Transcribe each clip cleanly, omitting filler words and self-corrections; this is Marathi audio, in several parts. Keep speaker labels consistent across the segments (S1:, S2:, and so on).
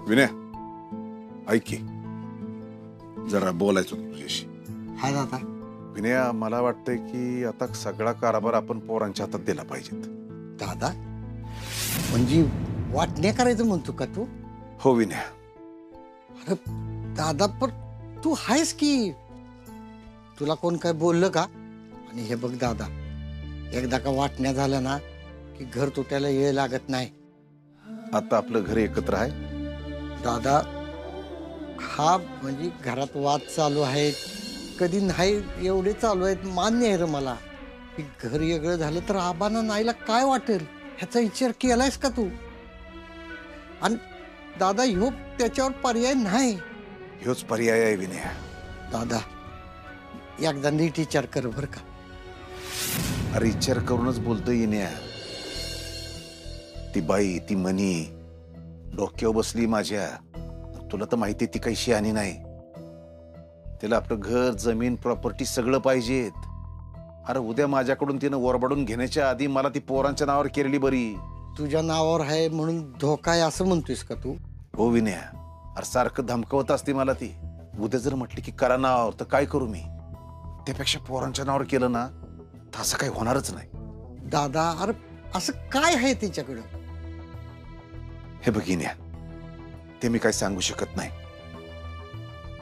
S1: विनय ऐक की जरा बोलायचं होतं तुझ्याशी.
S2: हाय दादा.
S1: विनय मला वाटतंय की आता सगळा कारभार आपण पोरांच्या हातात दिला पाहिजेत.
S2: दादा म्हणजे वाटण्या करायचं म्हणतो का तू?
S1: हो विनय.
S2: अरे दादा पण तू आहेस की, तुला कोण काय बोललं का? आणि हे बघ दादा, एकदा का वाटण्या झाल्या ना की घर तुटायला येळ लागत नाही.
S1: आता आपलं घर एकत्र आहे
S2: दादा. हा म्हणजे घरात वाद चालू आहेत, कधी नाही एवढे चालू आहेत, मान्य आहे रे मला की घर वेगळं झालं तर आबांना नाहीला काय वाटेल ह्याचा विचार केलायस का तू? आणि दादा ह्यो त्याच्यावर पर्याय नाही.
S1: ह्योच पर्याय आहे विनय.
S2: दादा एकदा नीट विचार कर बर का.
S1: अरे विचार करूनच बोलतोय विनय. ती बाई ती मनी डोक्यावर बसली माझ्या. तुला तर माहिती ती काही शहाणी नाही. तिला आपलं घर जमीन प्रॉपर्टी सगळं पाहिजेत. अरे उद्या माझ्याकडून तिनं वरबडून घेण्याच्या आधी मला ती पोरांच्या नावावर केलेली बरी.
S2: तुझ्या नावावर आहे म्हणून धोका आहे असं म्हणतोयस का तू?
S1: हो विनय. अरे सारखं धमकवत असते मला ती. उद्या जर म्हटली की करा नावावर तर काय करू मी? त्यापेक्षा पोरांच्या नावावर केलं ना तर असं काही होणारच नाही.
S2: दादा अरे असं काय आहे तिच्याकडं?
S1: हे बघिन्या ते मी काही सांगू शकत नाही,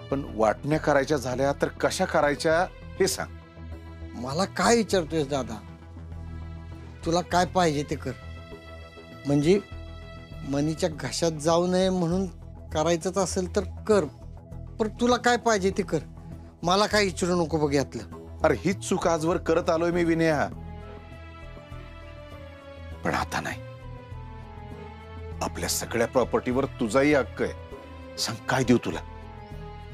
S1: पण वाटण्या करायच्या झाल्या तर कशा करायच्या हे सांग.
S2: मला काय विचारतोयस दादा? तुला काय पाहिजे ते कर. म्हणजे मनीच्या घशात जाऊ नये म्हणून करायचंच असेल तर कर, पण तुला काय पाहिजे ते कर. मला काय विचारू नको बघ यातलं.
S1: अरे हीच चूक आजवर करत आलोय मी विनया, पण आता नाही. आपल्या सगळ्या प्रॉपर्टीवर तुझाही हक्क आहे. सांग काय देऊ तुला?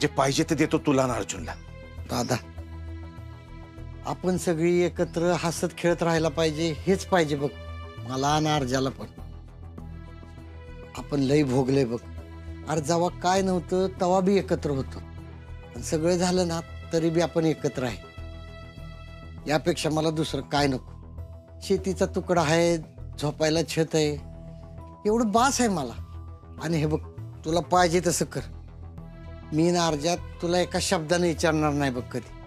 S1: जे पाहिजे ते देतो तुला आणि अर्जुनला.
S2: दादा आपण सगळी एकत्र हसत खेळत राहायला पाहिजे, हेच पाहिजे बघ मला आणि अर्जाला पण. आपण लई भोगले बघ. अरे जेव्हा काय नव्हतं तेव्हा बी एकत्र होतो, आणि सगळं झालं ना तरी बी आपण एकत्र आहे. यापेक्षा मला दुसरं काय नको. शेतीचा तुकडा आहे, झोपायला छत आहे, एवढं बास आहे मला. आणि हे बघ तुला पाहिजे तसं कर. मी ना अर्जात तुला एका शब्दाने विचारणार नाही बघ कधी.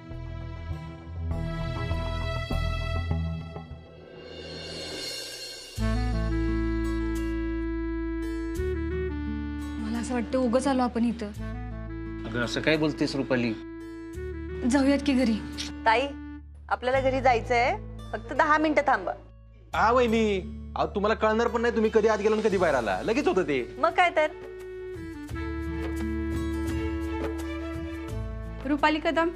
S3: मला असं वाटतं उगाच आलो आपण इथं.
S4: अगं असं काय बोलतेस रुपाली?
S3: जाऊयात की घरी.
S5: ताई आपल्याला घरी जायचंय, फक्त 10 मिनिटं थांबा.
S6: हा वहिनी, अहो तुम्हाला कळणार पण नाही तुम्ही कधी आत गेला आणि कधी बाहेर आला. लगेच होतं ते.
S5: मग काय तर.
S7: रुपाली कदम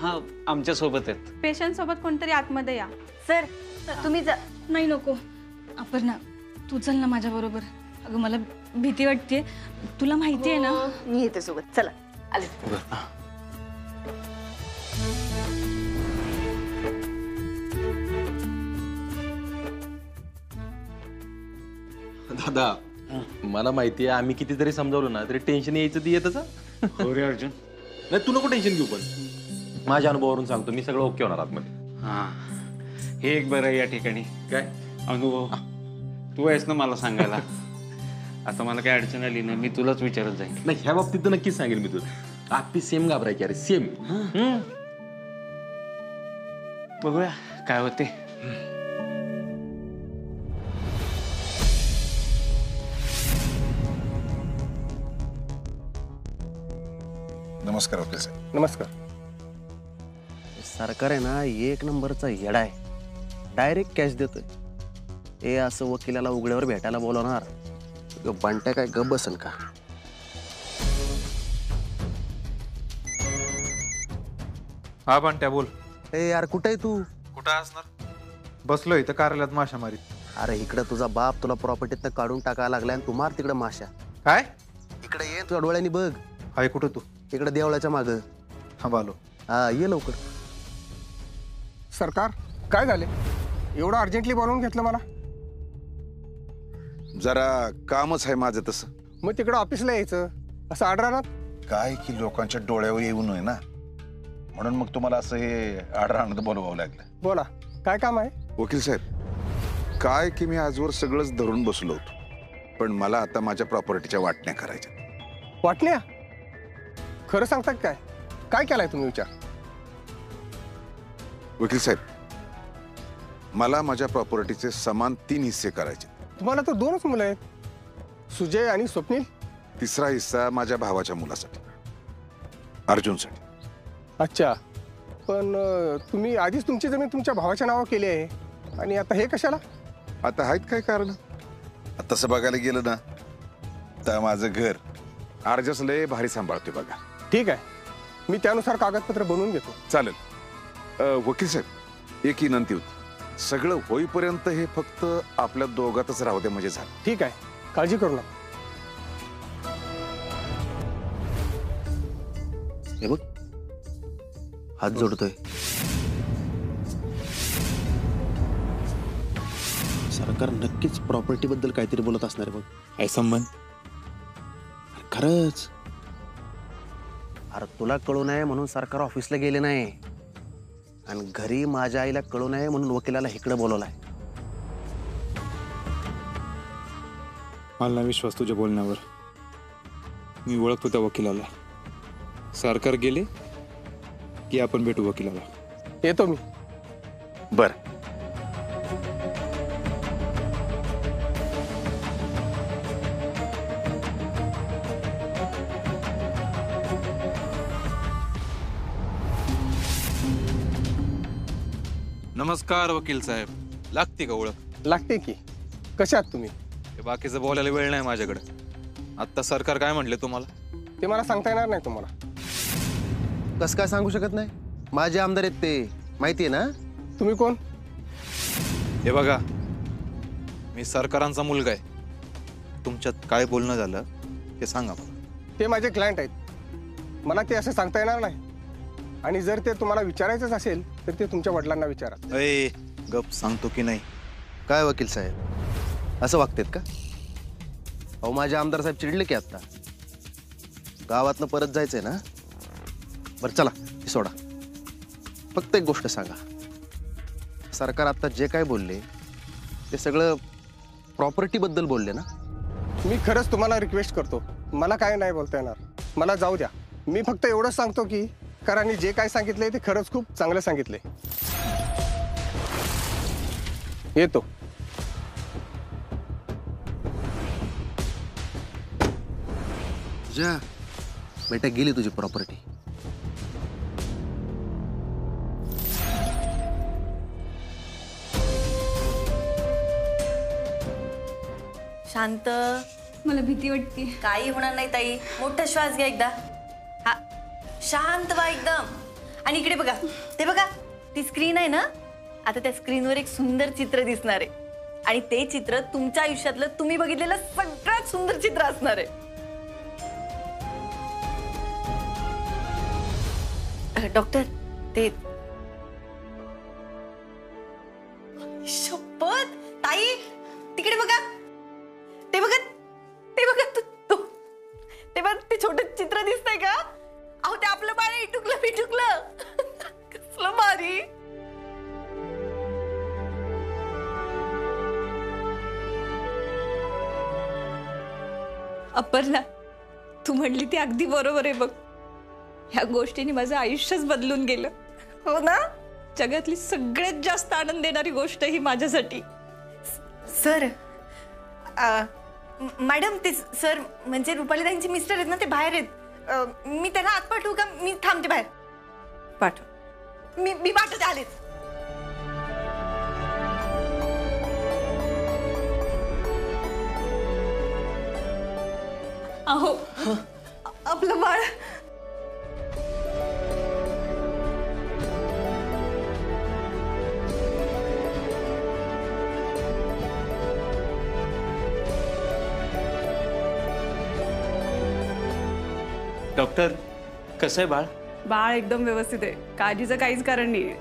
S4: हा आमच्या सोबत आहेत.
S7: पेशंट सोबत कोणतरी आतमध्ये या.
S5: सर तुम्ही जा.
S3: नाही नको अपर्णा, तू चल ना माझ्या बरोबर. अगं मला भीती वाटते, तुला माहिती आहे ना.
S5: मी येते सोबत. चला आले.
S6: दादा मला माहिती आहे आम्ही कितीतरी समजावलो ना तरी टेन्शन यायचं ती येतच.
S4: हो रे अर्जुन.
S6: नाही तू नको टेन्शन घेऊ, पण माझ्या अनुभवावरून सांगतो मी सगळं ओके होणार आतमध्ये.
S4: हा हे एक बरं आहे या ठिकाणी.
S6: काय
S4: अनुभव तू आहेस ना मला सांगायला. आता मला काय अडचण आली ना मी तुलाच विचारत जाईन.
S6: नाही ह्या बाबतीत तर नक्कीच सांगेल मी तुला. आपली सेम घाबरायची. अरे सेम.
S4: बघूया काय होते.
S1: नमस्कार वकील साहेब.
S8: नमस्कार. सरकार आहे ना एक नंबरचा येडा आहे. डायरेक्ट कॅश देतोय. हे असं वकिलाला उघड्यावर भेटायला बोलवणार, बंट्या काय गप बसन का?
S9: हा बंट्या बोल.
S8: ए यार कुठे आहे तू?
S9: कुठं असणार? बसलो इथं कार्यालयात माशा मारीत.
S8: अरे इकडे तुझा बाप तुला प्रॉपर्टीतनं काढून टाकायला लागलाय आणि तू मार तिकडे माशा.
S9: काय?
S8: इकडे ये तुझ्या डोळ्यांनी बघ.
S9: हाय कुठं तू?
S8: इकडे देवळाच्या मागं.
S9: हा बालो.
S8: हा ये लवकर.
S10: सरकार काय झाले? एवढं अर्जंटली बोलावून घेतलं मला?
S1: जरा कामच आहे माझं तसं.
S10: मग तिकडं ऑफिसला यायचं, असं आर्डर आणत
S1: काय की लोकांच्या डोळ्यावर येऊ नये ना, म्हणून मग तुम्हाला असं हे आर्डर आणत बोलवावं लागलं.
S10: बोला काय काम आहे?
S1: वकील साहेब काय की मी आजवर सगळंच धरून बसलो होतो, पण मला आता माझ्या प्रॉपर्टीच्या वाटण्या करायच्या.
S10: वाटण्या? खरं सांगतात काय? काय केलाय तुम्ही विचार?
S1: वकील साहेब, मला माझ्या प्रॉपर्टीचे समान 3 हिस्से करायचे.
S10: तुम्हाला तर 2च मुलं आहेत, सुजय आणि स्वप्नील.
S1: तिसरा हिस्सा माझ्या भावाच्या मुलासाठी, अर्जुनसाठी.
S10: अच्छा, पण तुम्ही आधीच तुमची जमीन तुमच्या भावाच्या नावावर केली आहे आणि आता हे कशाला?
S1: आता आहेत काय कारण? तसं बघायला गेलं ना तर माझं घर अर्जस लय भारी सांभाळतोय बघा.
S10: ठीक आहे, मी त्यानुसार कागदपत्र बनवून घेतो.
S1: चालेल. वकील साहेब, एक विनंती होती. सगळं होईपर्यंत हे फक्त आपल्या दोघातच राहू दे म्हणजे झालं.
S10: ठीक आहे, काळजी करू नका.
S8: हे बघ, हात जोडतोय. सरकार नक्कीच प्रॉपर्टी बद्दल काहीतरी बोलत असणार आहे. बघ,
S4: काय संबंध?
S8: अरे खरंच. अरे तुला कळू नये म्हणून सरकार ऑफिसला गेले नाही आणि घरी माझ्या आईला कळू नये म्हणून वकिलाला इकडे बोलवलाय.
S9: मला नाही विश्वास तुझ्या बोलण्यावर. मी ओळखतो त्या वकिलाला. सरकार गेले की आपण भेटू वकिलाला.
S10: येतो मी.
S1: बर.
S9: नमस्कार वकील साहेब. लागते का ओळख?
S10: लागते की. कशा आहात तुम्ही?
S9: हे बाकीचं बोलायला वेळ नाही माझ्याकडे. आत्ता सरकार काय म्हटले तुम्हाला?
S10: ते मला सांगता येणार नाही तुम्हाला.
S8: कसं काय सांगू शकत नाही? माझे आमदार आहेत ते, माहितीये ना?
S10: तुम्ही कोण?
S9: हे बघा, मी सरकारांचा मुलगा आहे. तुमच्यात काय बोलणं झालं ते सांगा मला.
S10: ते माझे क्लायंट आहेत, मला ते असं सांगता येणार नाही. आणि जर ते तुम्हाला विचारायचंच असेल तर ते तुमच्या वडिलांना विचारा.
S9: ए गप, सांगतो की नाही?
S8: काय वकील साहेब, असं वागतेत का? अहो, माझे आमदार साहेब चिडले की आता. गावातनं परत जायचंय ना? बरं चला, हे सोडा. फक्त एक गोष्ट सांगा, सरकार आता जे काय बोलले ते सगळं प्रॉपर्टी बद्दल बोलले ना?
S10: मी खरंच तुम्हाला रिक्वेस्ट करतो, मला काय नाही बोलता येणार. मला जाऊ द्या. मी फक्त एवढंच सांगतो की करांनी जे काय सांगितलंय ते खरंच खूप चांगलं सांगितलंय. येतो.
S8: जा बेटा, गेली तुझी प्रॉपर्टी.
S5: शांत.
S3: मला भीती वाटते.
S5: काही होणार नाही ताई. मोठा श्वास घ्या एकदा. हा, शांत व्हा एकदम. आणि इकडे बघा, ते बघा, ती स्क्रीन आहे ना, आता त्या स्क्रीनवर एक सुंदर चित्र दिसणार आहे आणि ते चित्र तुमच्या आयुष्यातलं तुम्ही बघितलेलं सगळ्यात सुंदर चित्र असणार आहे. डॉक्टर, ते शपथ ताई, तिकडे बघा, ते बघा, ते बघा, ते बघ, ते छोटं चित्र दिसतंय का? अहो, ते आपलं बाळ इटुकलं पिटुकलं. कसलं भारी.
S3: अपर्णा, तू म्हणली ती अगदी बरोबर आहे बघ. ह्या गोष्टीने माझं आयुष्यच बदलून गेलं.
S5: हो ना?
S3: जगातली सगळ्यात जास्त आनंद देणारी गोष्ट ही माझ्यासाठी.
S5: सर, मॅडम, ते सर म्हणजे रुपालीताईंचे मिस्टर आहेत ना, ते बाहेर आहेत. मी त्यांना आत पाठवू का? मी थांबते बाहेर. पाठव. मी पाठवते, आलेच.
S3: अहो, आपलं बाळ.
S4: डॉक्टर, कसं आहे बाळ?
S7: बाळ एकदम व्यवस्थित आहे, काळजीचं काहीच कारण नाही.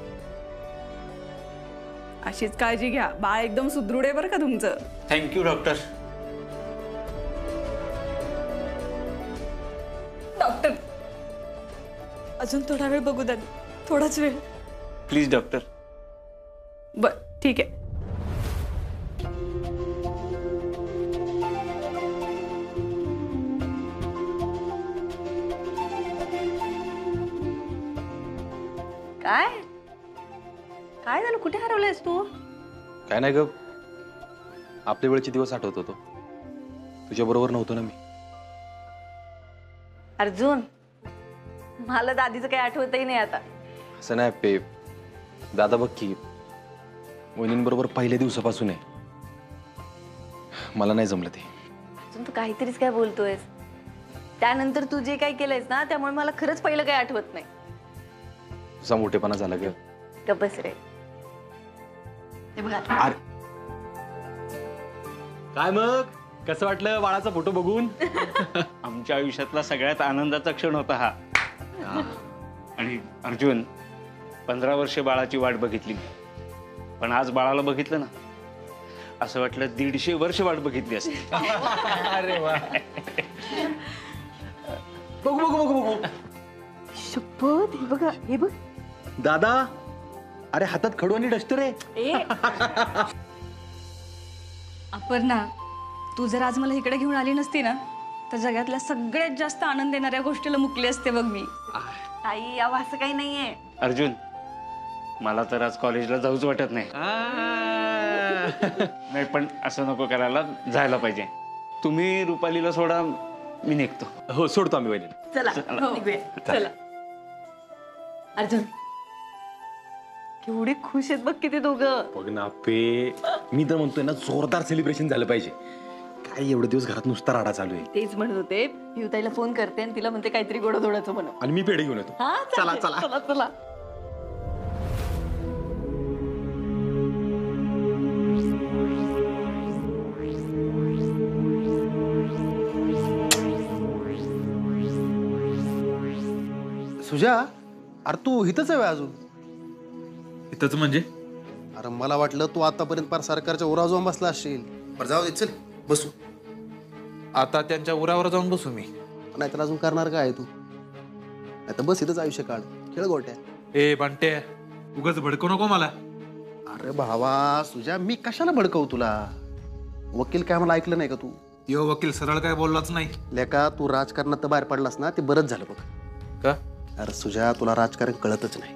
S7: अशीच काळजी घ्या, बाळ एकदम सुदृढ आहे बरं का तुमचं.
S4: Thank you doctor.
S3: डॉक्टर, अजून थोडा वेळ बघू द्या, थोडाच वेळ
S4: प्लीज डॉक्टर.
S7: बर, ठीक आहे.
S5: काय काय झालं? कुठे हरवलंयस तू?
S6: काय नाही ग, आपल्या वेळेचे दिवस आठवत होतो. तुझ्या बरोबर नव्हतो ना मी.
S5: अर्जुन, मला दादीचं काही आठवतही नाही आता.
S6: असं नाही पे, दादा बघ की वहिनींबरोबर पहिल्या दिवसापासून आहे. मला नाही जमलं ते.
S5: अर्जुन, तू काहीतरीच काय बोलतोयस. त्यानंतर तू जे काही केलंयस ना, त्यामुळे मला खरंच पहिलं काही आठवत नाही.
S6: तुझा मोठेपणा झाला ग.
S5: गप्प बस रे. हे बघा,
S6: काय मग कसं वाटलं बाळाचा फोटो बघून?
S4: आमच्या आयुष्यातला सगळ्यात आनंदाचा क्षण होता हा. आणि अर्जुन, 15 वर्षे बाळाची वाट बघितली, पण आज बाळाला बघितलं ना, असं वाटलं 150 वर्ष वाट बघितली असती.
S6: अरे वा. बघू बघू बघू बघू.
S5: शपथ, हे बघा, हे बघ.
S6: दादा, अरे हातात खडू आणि डस्टर आहे.
S5: ए,
S3: अपर्णा, तू जर आज मला इकडे घेऊन आली नसती ना, तर जगातल्या सगळ्यात जास्त आनंद देणाऱ्या गोष्टीला मुकली असते बघ मी.
S5: ताई, यावं असं काही नाहीये.
S4: अर्जुन, मला तर आज कॉलेजला जाऊच वाटत नाही. नाही, पण असं नको करायला, जायला पाहिजे. तुम्ही रुपालीला सोडा, मी निघतो.
S6: हो, सोडतो आम्ही वहिनी.
S5: चला निघूया. चला. अर्जुन, केवढे खुश आहेत बघ किती दोघं.
S6: बघ ना पे, मी तर म्हणतोय ना जोरदार सेलिब्रेशन झालं पाहिजे. काय एवढे दिवस घरात नुसता राडा चालू आहे.
S5: तेच म्हणत होते, पियुताईला फोन करते आणि तिला म्हणते काहीतरी गोडधोडाचं बनव.
S6: आणि मी पेढे घेऊन येतो.
S5: हा,
S6: चला
S5: चालेल.
S6: चला.
S5: चला चला.
S8: सुजा, अरे तू इथंच आहे अजून?
S9: इथंच म्हणजे?
S8: अरे मला वाटलं तू आतापर्यंत फार सरकारच्या उरावर जाऊन बसला असशील. बरं जाऊ दे, चल बसू.
S9: आता त्यांच्या उरावर जाऊन बसू मी?
S8: नाहीतर अजून करणार काय आहे तू? नाहीतर बस इथंच आयुष्य काढ, खेळ गोट्या.
S9: ए बंटे, उगाच भडकू नको मला.
S8: अरे भावा सुजा, मी कशाला भडकवू तुला? वकील काय मला ऐकलं नाही का तू?
S9: यो वकील सरळ काय बोललाच नाही.
S8: लेका, तू राजकारणात तर बाहेर पडलास ना, ते बरंच झालं बघ.
S9: का?
S8: अरे सुजा, तुला राजकारण कळतच नाही.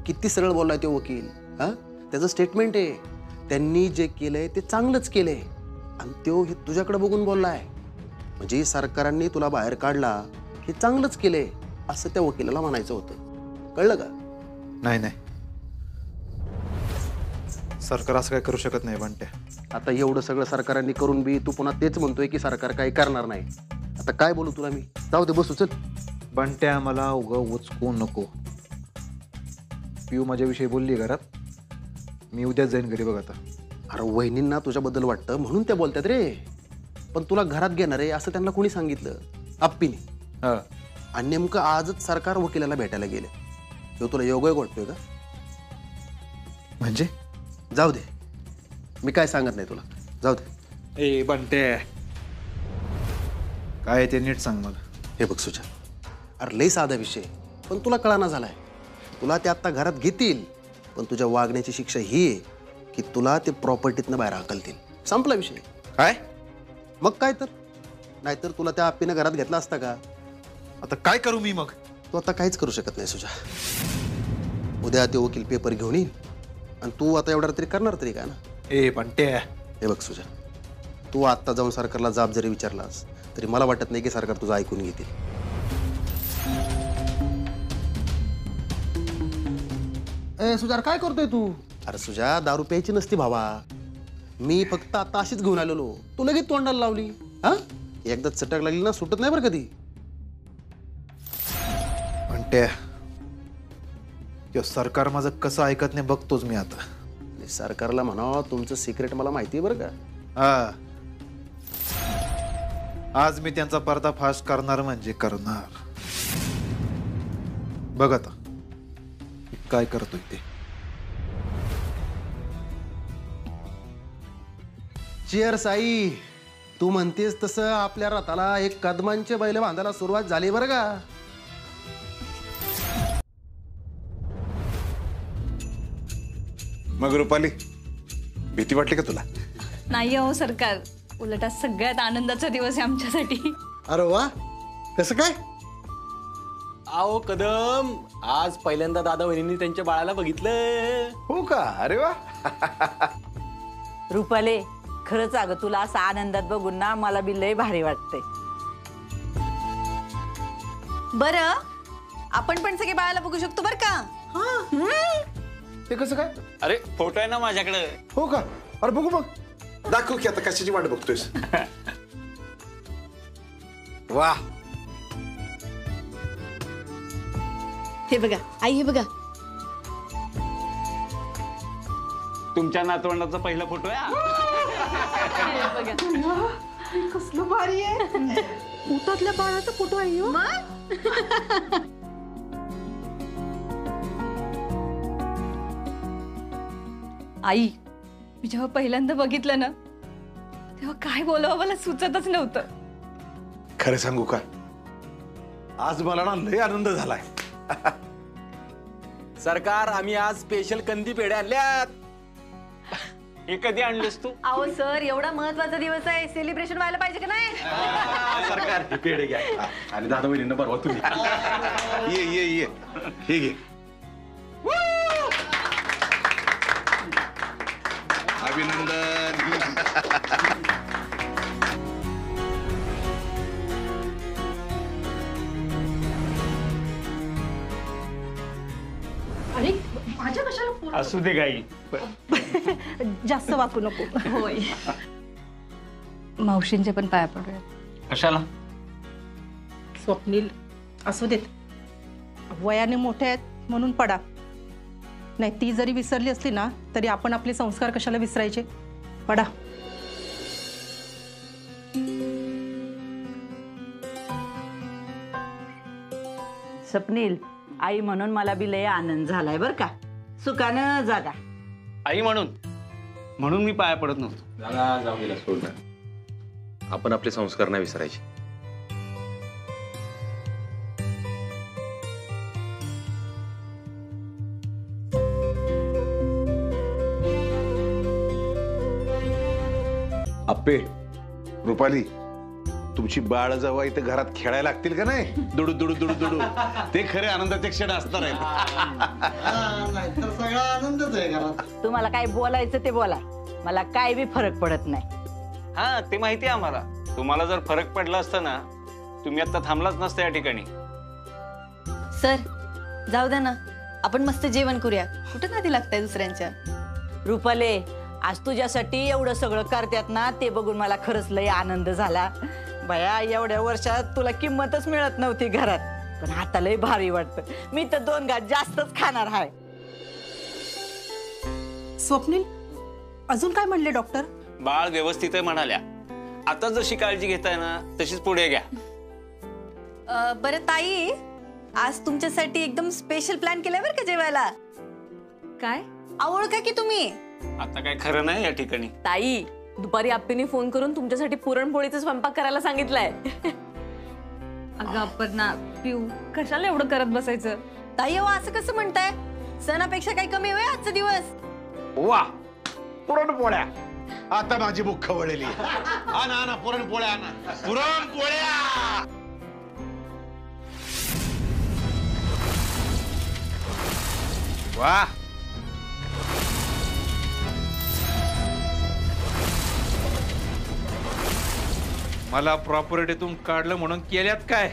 S8: किती सरळ बोललाय तो वकील. हा, त्याचं स्टेटमेंट आहे. त्यांनी जे केलंय ते चांगलंच केलंय आणि तो हे तुझ्याकडे बघून बोललाय. म्हणजे सरकारांनी तुला बाहेर काढला हे चांगलंच केलंय असं त्या वकिलाला म्हणायचं होतं. कळलं का?
S9: नाही नाही, सरकार असं काय करू शकत नाही बंटे.
S8: आता एवढं सगळं सरकारांनी करून बी तू पुन्हा तेच म्हणतोय की सरकार काही करणार नाही. आता काय बोलू तुला मी? जाऊ दे, बसू चल.
S9: बंट्या, मला उगं उचकू नको. पिऊ माझ्याविषयी बोलली घरात, मी उद्याच जाईन घरी बघ. आता
S8: अरे वहिनींना तुझ्याबद्दल वाटतं म्हणून त्या बोलतात रे. पण तुला घरात घेणार आहे असं त्यांना कोणी सांगितलं? आप्पीने.
S9: हा,
S8: आणि नेमकं आजच सरकार वकिलाला भेटायला गेले. तो तुला योग्य वाटतोय का?
S9: म्हणजे?
S8: जाऊ दे, मी काय सांगत नाही तुला. जाऊ दे.
S9: ए बंटे, काय ते नीट सांग मला.
S8: हे बघ सुजा, अरे लय साधा विषय, पण तुला कळाना झालाय. तुला ते आत्ता घरात घेतील, पण तुझ्या वागण्याची शिक्षा ही आहे की तुला ते प्रॉपर्टीतनं बाहेर हाकलतील. संपला विषय.
S9: काय?
S8: मग काय तर? नाहीतर तुला त्या आप्पीनं घरात घेतला असता का?
S9: आता काय करू मी मग?
S8: तू आता काहीच करू शकत नाही सुजा. उद्या ते वकील पेपर घेऊन येईल आणि तू आता एवढा तरी करणार तरी का ना?
S9: ए बंटे,
S8: हे बघ सुजा, तू आत्ता जाऊन सरकारला जाब जरी विचारलास तरी मला वाटत नाही की सरकार तुझं ऐकून घेतील. ए सुजा, काय करतोय तू? अरे सुजा, दारू प्यायची नसती भावा. मी फक्त आता अशीच घेऊन आलेलो, तू लगेच तोंडाला लावली. हा, एकदा चटक लागली ना सुटत नाही बरं कधी.
S9: बंटे, सरकार माझं कसं ऐकत नाही बघतोच मी आता.
S8: सरकारला म्हणावं तुमचं सिक्रेट मला माहिती आहे बरं का.
S9: हा, आज मी त्यांचा पर्दाफाश करणार म्हणजे करणार. बघ आता काय करतोय ते.
S8: चिअर्स आई. तू म्हणतेस तसं आपल्या रथाला एक कदमांचे बैल बांधायला सुरुवात झाली बरं का.
S1: मग रुपाली, भीती वाटली का तुला?
S3: नाही अहो सरकार, उलट आज सगळ्यात आनंदाचा दिवस आहे आमच्यासाठी.
S2: अरे वा, कसं काय?
S6: आओ कदम, आज पहिल्यांदा दादा वहिनींनी त्यांच्या बाळाला बघितलं.
S1: हो का? अरे वा.
S11: रुपाले, खरंच अगं तुला असं आनंदात बघून ना मला बी लय भारी वाटतंय.
S5: बरं, आपण पण सगळे बाळाला बघू शकतो बरं का?
S1: ते कसं काय?
S4: अरे फोटो आहे ना माझ्याकडे.
S1: हो का? अरे बघू मग. दाखव की आता कशाची वाट बघतोयस. वा.
S5: हे बघा आई, हे बघा.
S4: तुमच्या नातवंडाचा पहिला फोटो आहे.
S7: कसलं भारी आहे. उतातल्या बाळाचा फोटो आहे हो.
S3: आई, मी जेव्हा पहिल्यांदा बघितलं ना तेव्हा काय बोलावं मला सुचतच नव्हतं.
S1: खरं सांगू का? आज मला ना लय आनंद झालाय.
S6: सरकार, आम्ही आज स्पेशल कंदी पेढ्या आणल्यात.
S4: हे कधी आणलेस तू?
S5: अहो सर, एवढा महत्वाचा दिवस आहे, सेलिब्रेशन व्हायला पाहिजे का नाही?
S6: सरकार, हे पेढे घ्या. आणि दादा वहिनींना बरवा तुम्ही.
S1: ये ये ये, हे घे. अभिनंदन.
S7: अरे माझ्या कशाला
S4: असू दे गाई.
S7: जास्त वाकू नको.
S3: होय. मावशींचे पण पाया पडूया.
S4: कशाला?
S12: स्वप्नील, असू देत. वयाने मोठे आहेत म्हणून पडा. नाही, ती जरी विसरली असली ना तरी आपण आपले संस्कार कशाला विसरायचे. पडा.
S11: स्वप्नील, आई म्हणून मला बी लय आनंद झालाय बर का. सुखानं जागा.
S4: आई म्हणून मी पाया पडत नव्हतो.
S6: दादा जाऊ गेला, सोड. आपण आपले संस्कार नाही विसरायचे.
S1: अप्पे, रुपाली, तुमची बाळ जेव्हा इथे घरात खेळायला लागतील का नाही, दुडू दुडू दुडू दुडू, ते खरे आनंदाचे क्षण असणार आहेत.
S2: सगळा आनंदच आहे घरात.
S11: तुम्हाला काय बोलायचं ते बोला, मला काय बी फरक पडत नाही.
S4: हा, ते माहिती आहे आम्हाला. तुम्हाला जर फरक पडला असता ना, तुम्ही आता थांबलाच नसता या ठिकाणी.
S5: सर, जाऊ द्या ना, आपण मस्त जेवण करूया. कुठं नादी लागताय दुसऱ्यांच्या?
S11: रुपाले, आज तुझ्यासाठी एवढं सगळं करतात ना, ते बघून मला खरंच लय आनंद झाला. बया, एवढ्या वर्षात तुला किंमतच मिळत नव्हती घरात, पण आता लय भारी वाटतं. मी तर 2 घास जास्तच खाणार आहे.
S12: स्वप्नील, अजून काय म्हणले डॉक्टर?
S4: बाळ व्यवस्थित आहे म्हणाल्या. आता जशी काळजी घेताय ना तशीच पुढे घ्या.
S5: बरं ताई, आज तुमच्यासाठी एकदम स्पेशल प्लॅन केलाय बरं का जेवायला.
S3: काय?
S5: ओळखा की तुम्ही.
S4: आता काय खरं नाही या ठिकाणी.
S13: ताई, दुपारी आप्पीने फोन करून तुमच्यासाठी पुरणपोळीचा स्वयंपाक करायला सांगितलंय.
S3: अगं अपर्णा, पिऊ, कशाला एवढं करत बसायचं?
S5: ताई, अहो असं कसं म्हणताय? सणापेक्षा काही कमी होय आजचा दिवस.
S1: वा, पुरणपोळ्या. आता माझी भूक खवळलेली. आणा आणा पुरणपोळ्या, आणा पुरणपोळ्या. वा,
S9: मला प्रॉपर्टीतून काढलं म्हणून केल्यात काय?